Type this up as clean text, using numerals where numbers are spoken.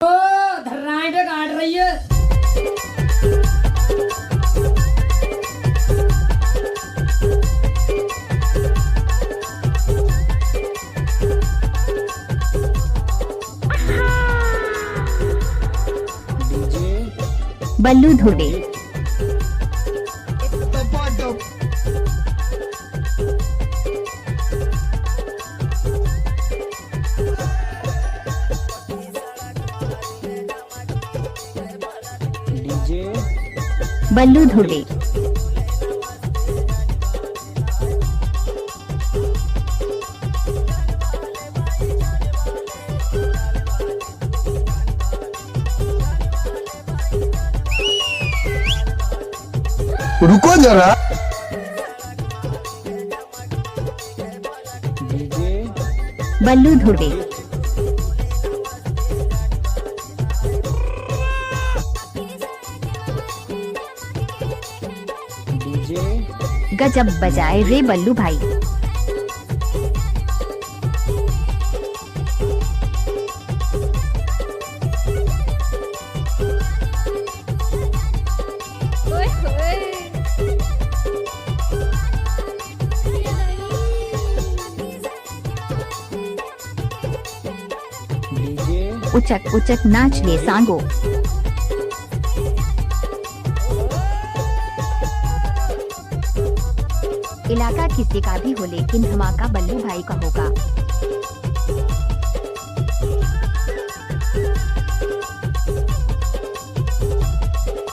धर्राएं पे काट रही है। बल्लू धुड़े बल्लू धुड़े रुको जरा। बल्लू धुड़े गजब बजाए रे बल्लू भाई। उचक उचक नाच ले सांगो। इलाका किसी का भी हो लेकिन धमाका बल्लू भाई का होगा।